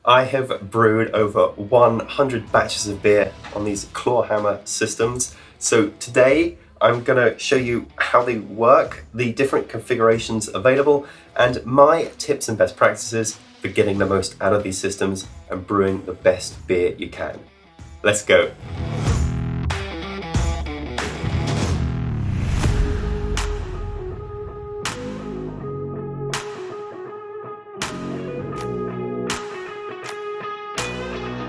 I have brewed over 100 batches of beer on these Clawhammer systems. So today I'm going to show you how they work, the different configurations available, and my tips and best practices for getting the most out of these systems and brewing the best beer you can. Let's go.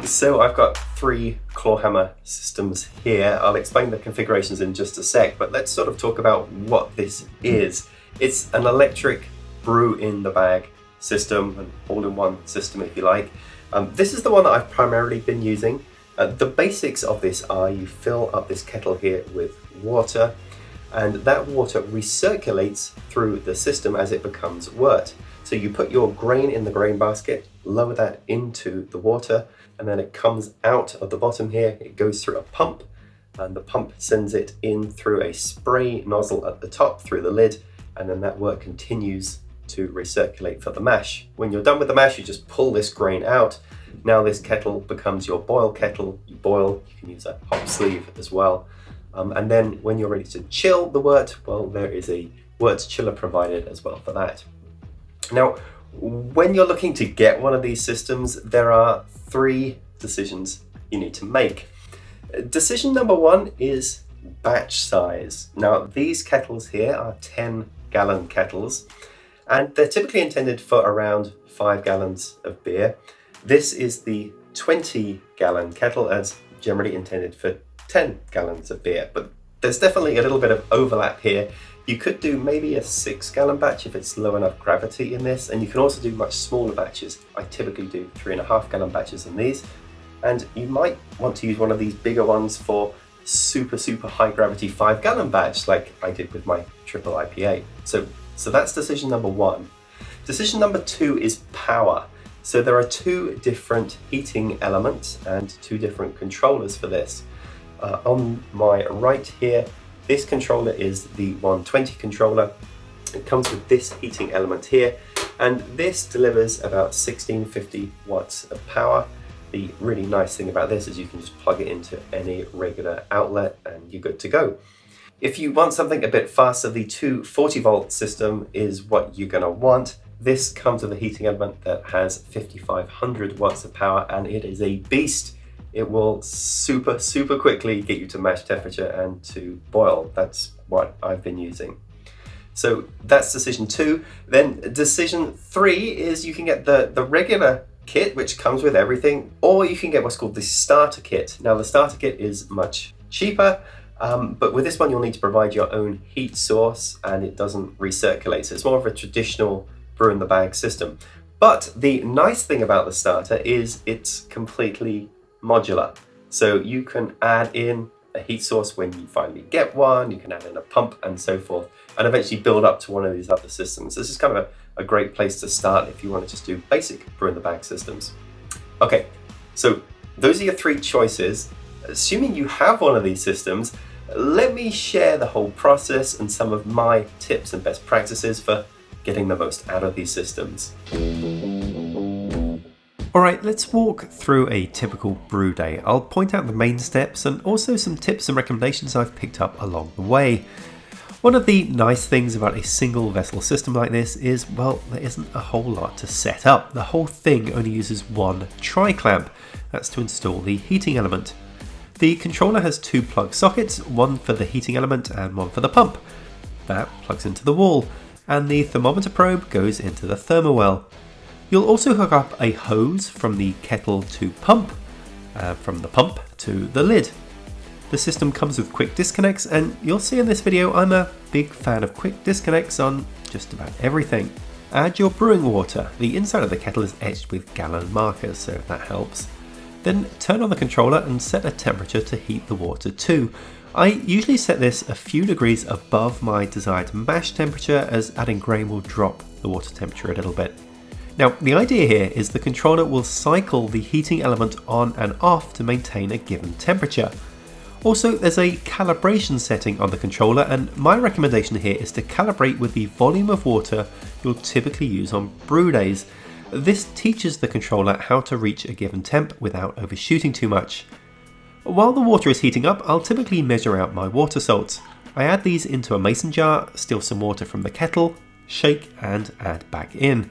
So I've got three Clawhammer systems here. I'll explain the configurations in just a sec, but let's sort of talk about what this is. It's an electric brew in the bag system, an all-in-one system if you like. This is the one that I've primarily been using. The basics of this are you fill up this kettle here with water, and that water recirculates through the system as it becomes wort. So you put your grain in the grain basket, lower that into the water, and then it comes out of the bottom here. It goes through a pump, and the pump sends it in through a spray nozzle at the top through the lid, and then that work continues to recirculate for the mash. When you're done with the mash, you just pull this grain out. Now this kettle becomes your boil kettle. You boil, you can use a hop sleeve as well. And then when you're ready to chill the wort, well, there is a wort chiller provided as well for that. Now, when you're looking to get one of these systems, there are three decisions you need to make. Decision number one is batch size. Now, these kettles here are 10-gallon kettles, and they're typically intended for around 5 gallons of beer. This is the 20-gallon kettle, as generally intended for 10 gallons of beer, but there's definitely a little bit of overlap here. You could do maybe a 6-gallon batch if it's low enough gravity in this, and you can also do much smaller batches. I typically do 3.5-gallon batches in these, and you might want to use one of these bigger ones for super high gravity 5-gallon batch like I did with my triple IPA. So that's decision number one. Decision number two is power. So there are two different heating elements and two different controllers for this. On my right here, this controller is the 120 controller. It comes with this heating element here, and this delivers about 1650 watts of power. The really nice thing about this is you can just plug it into any regular outlet and you're good to go. If you want something a bit faster, the 240 volt system is what you're gonna want. This comes with a heating element that has 5500 watts of power, and it is a beast. It will super quickly get you to mash temperature and to boil. That's what I've been using. So that's decision two. Then decision three is you can get the regular kit, which comes with everything, or you can get what's called the starter kit. Now the starter kit is much cheaper, but with this one you'll need to provide your own heat source, and it doesn't recirculate. So it's more of a traditional brew in the bag system. But the nice thing about the starter is it's completely modular. So you can add in a heat source when you finally get one, you can add in a pump and so forth, and eventually build up to one of these other systems. This is kind of a great place to start if you want to just do basic brew in the bag systems. Okay, so those are your three choices. Assuming you have one of these systems, let me share the whole process and some of my tips and best practices for getting the most out of these systems. Alright, let's walk through a typical brew day. I'll point out the main steps and also some tips and recommendations I've picked up along the way. One of the nice things about a single vessel system like this is, well, there isn't a whole lot to set up. The whole thing only uses one tri-clamp. That's to install the heating element. The controller has two plug sockets, one for the heating element and one for the pump. That plugs into the wall, and the thermometer probe goes into the thermowell. You'll also hook up a hose from the kettle to pump, from the pump to the lid. The system comes with quick disconnects, and you'll see in this video I'm a big fan of quick disconnects on just about everything. Add your brewing water. The inside of the kettle is etched with gallon markers, so that helps. Then turn on the controller and set a temperature to heat the water to. I usually set this a few degrees above my desired mash temperature, as adding grain will drop the water temperature a little bit. Now, the idea here is the controller will cycle the heating element on and off to maintain a given temperature. Also, there's a calibration setting on the controller, and my recommendation here is to calibrate with the volume of water you'll typically use on brew days. This teaches the controller how to reach a given temp without overshooting too much. While the water is heating up, I'll typically measure out my water salts. I add these into a mason jar, steal some water from the kettle, shake and add back in.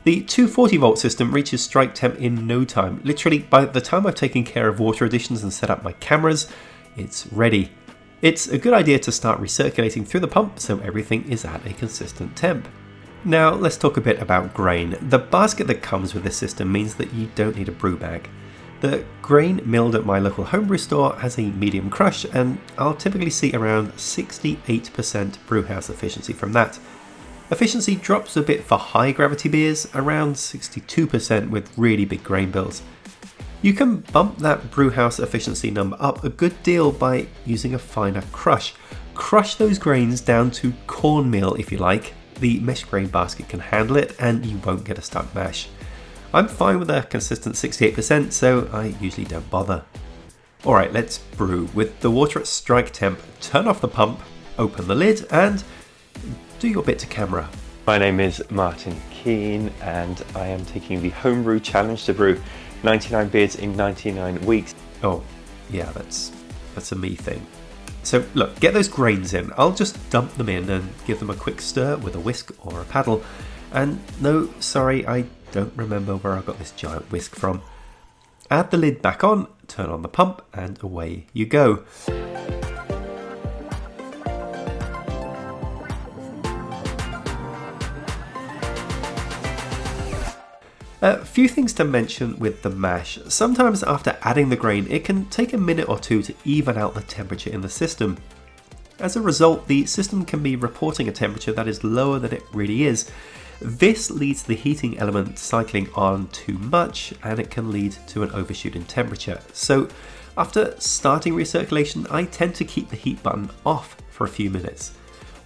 The 240 volt system reaches strike temp in no time. Literally, by the time I've taken care of water additions and set up my cameras, it's ready. It's a good idea to start recirculating through the pump so everything is at a consistent temp. Now let's talk a bit about grain. The basket that comes with this system means that you don't need a brew bag. The grain milled at my local homebrew store has a medium crush, and I'll typically see around 68% brewhouse efficiency from that. Efficiency drops a bit for high gravity beers, around 62% with really big grain bills. You can bump that brewhouse efficiency number up a good deal by using a finer crush. Crush those grains down to cornmeal if you like. The mesh grain basket can handle it and you won't get a stuck mash. I'm fine with a consistent 68%, so I usually don't bother. Alright, let's brew. With the water at strike temp, turn off the pump, open the lid and do your bit to camera. My name is Martin Keane and I am taking the Homebrew Challenge to brew 99 beers in 99 weeks. Oh, yeah, that's a me thing. So look, get those grains in. I'll just dump them in and give them a quick stir with a whisk or a paddle. And no, sorry, I don't remember where I got this giant whisk from. Add the lid back on, turn on the pump, and away you go. A few things to mention with the mash. Sometimes after adding the grain, it can take a minute or two to even out the temperature in the system. As a result, the system can be reporting a temperature that is lower than it really is. This leads the heating element cycling on too much, and it can lead to an overshoot in temperature. So after starting recirculation, I tend to keep the heat button off for a few minutes.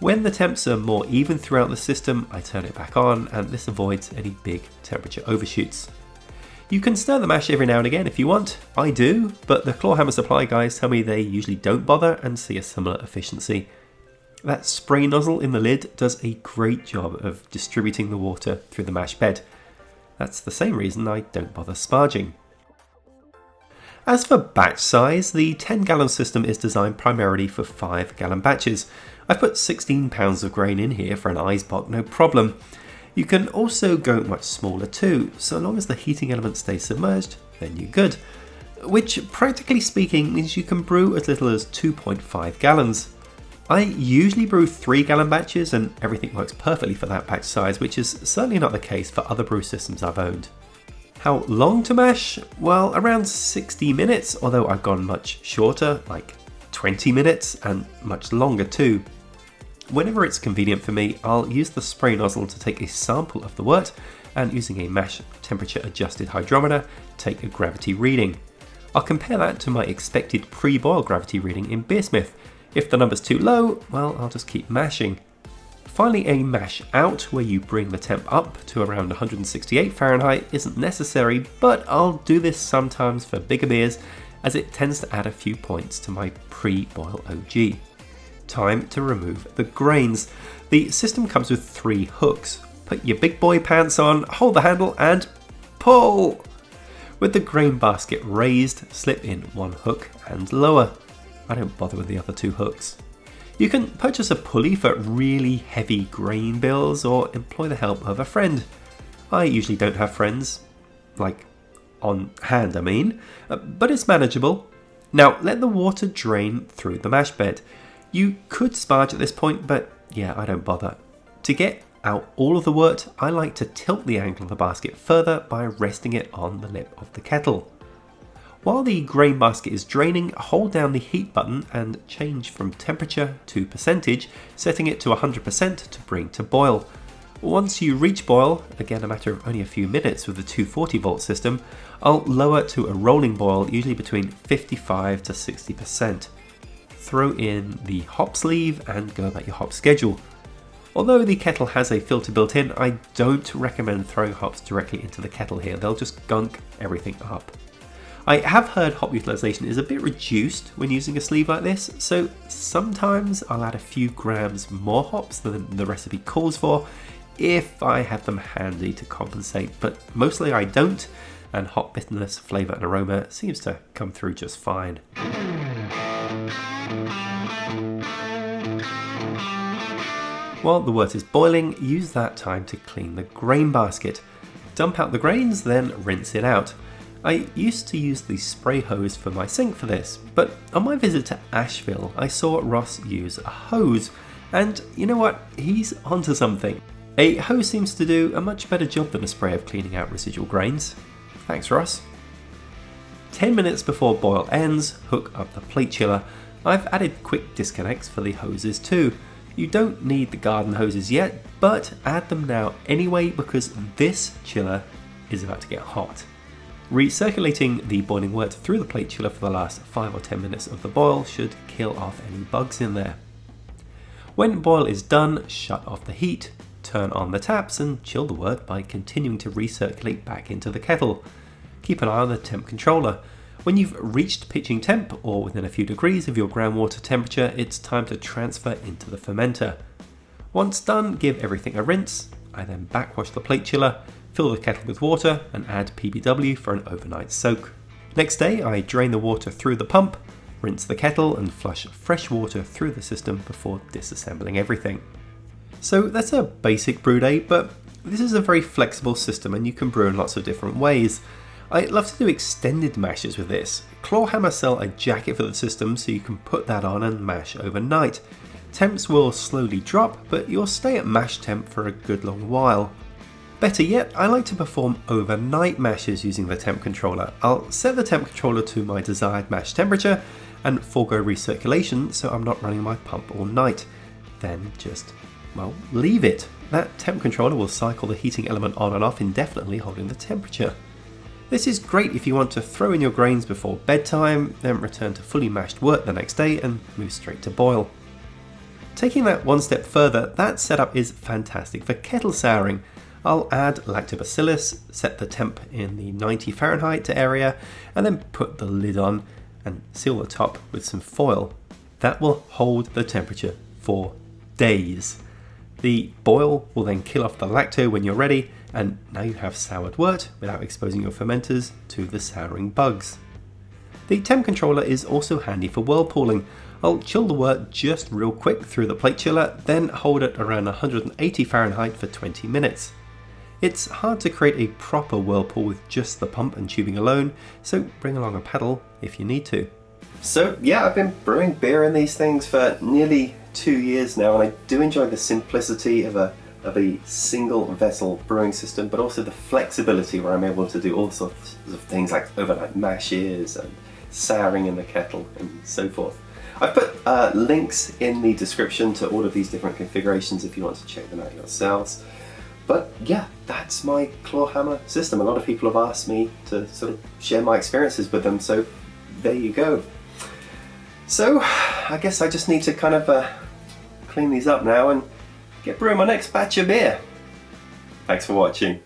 When the temps are more even throughout the system, I turn it back on, and this avoids any big temperature overshoots. You can stir the mash every now and again if you want. I do, but the Clawhammer Supply guys tell me they usually don't bother and see a similar efficiency. That spray nozzle in the lid does a great job of distributing the water through the mash bed. That's the same reason I don't bother sparging. As for batch size, the 10-gallon system is designed primarily for 5-gallon batches. I've put 16 pounds of grain in here for an Eisbock, no problem. You can also go much smaller too, so long as the heating element stays submerged, then you're good. Which, practically speaking, means you can brew as little as 2.5 gallons. I usually brew 3-gallon batches and everything works perfectly for that batch size, which is certainly not the case for other brew systems I've owned. How long to mash? Well, around 60 minutes, although I've gone much shorter, like 20 minutes, and much longer too. Whenever it's convenient for me, I'll use the spray nozzle to take a sample of the wort and, using a mash temperature adjusted hydrometer, take a gravity reading. I'll compare that to my expected pre-boil gravity reading in Beersmith. If the number's too low, well, I'll just keep mashing. Finally, a mash out where you bring the temp up to around 168 Fahrenheit isn't necessary, but I'll do this sometimes for bigger beers as it tends to add a few points to my pre-boil OG. Time to remove the grains. The system comes with 3 hooks. Put your big boy pants on, hold the handle and pull! With the grain basket raised, slip in 1 hook and lower. I don't bother with the other 2 hooks. You can purchase a pulley for really heavy grain bills or employ the help of a friend. I usually don't have friends, like on hand I mean, but it's manageable. Now let the water drain through the mash bed. You could sparge at this point, but yeah, I don't bother. To get out all of the wort, I like to tilt the angle of the basket further by resting it on the lip of the kettle. While the grain basket is draining, hold down the heat button and change from temperature to percentage, setting it to 100% to bring to boil. Once you reach boil, again a matter of only a few minutes with the 240 volt system, I'll lower to a rolling boil, usually between 55 to 60%. Throw in the hop sleeve and go about your hop schedule. Although the kettle has a filter built in, I don't recommend throwing hops directly into the kettle here, they'll just gunk everything up. I have heard hop utilization is a bit reduced when using a sleeve like this, so sometimes I'll add a few grams more hops than the recipe calls for if I have them handy to compensate, but mostly I don't, and hop bitterness, flavour and aroma seems to come through just fine. While the wort is boiling, use that time to clean the grain basket. Dump out the grains, then rinse it out. I used to use the spray hose for my sink for this, but on my visit to Asheville, I saw Ross use a hose, and you know what? He's onto something. A hose seems to do a much better job than a spray of cleaning out residual grains. Thanks, Ross. 10 minutes before boil ends, hook up the plate chiller. I've added quick disconnects for the hoses too. You don't need the garden hoses yet, but add them now anyway because this chiller is about to get hot. Recirculating the boiling wort through the plate chiller for the last 5 or 10 minutes of the boil should kill off any bugs in there. When boil is done, shut off the heat, turn on the taps and chill the wort by continuing to recirculate back into the kettle. Keep an eye on the temp controller. When you've reached pitching temp or within a few degrees of your groundwater temperature, it's time to transfer into the fermenter. Once done, give everything a rinse. I then backwash the plate chiller, fill the kettle with water and add PBW for an overnight soak. Next day, I drain the water through the pump, rinse the kettle and flush fresh water through the system before disassembling everything. So that's a basic brew day, but this is a very flexible system and you can brew in lots of different ways. I love to do extended mashes with this. Clawhammer sell a jacket for the system so you can put that on and mash overnight. Temps will slowly drop, but you'll stay at mash temp for a good long while. Better yet, I like to perform overnight mashes using the temp controller. I'll set the temp controller to my desired mash temperature and forego recirculation so I'm not running my pump all night. Then just, well, leave it. That temp controller will cycle the heating element on and off indefinitely, holding the temperature. This is great if you want to throw in your grains before bedtime, then return to fully mashed wort the next day and move straight to boil. Taking that one step further, that setup is fantastic for kettle souring. I'll add lactobacillus, set the temp in the 90 Fahrenheit area, and then put the lid on and seal the top with some foil. That will hold the temperature for days. The boil will then kill off the lacto when you're ready, and now you have soured wort without exposing your fermenters to the souring bugs. The temp controller is also handy for whirlpooling. I'll chill the wort just real quick through the plate chiller, then hold it around 180 Fahrenheit for 20 minutes. It's hard to create a proper whirlpool with just the pump and tubing alone, so bring along a paddle if you need to. So yeah, I've been brewing beer in these things for nearly 2 years now, and I do enjoy the simplicity of a single vessel brewing system, but also the flexibility where I'm able to do all sorts of things like overnight mashes and souring in the kettle and so forth. I've put links in the description to all of these different configurations if you want to check them out yourselves. But yeah, that's my Clawhammer system. A lot of people have asked me to sort of share my experiences with them, so there you go. So I guess I just need to kind of clean these up now and get brewing my next batch of beer. Thanks for watching.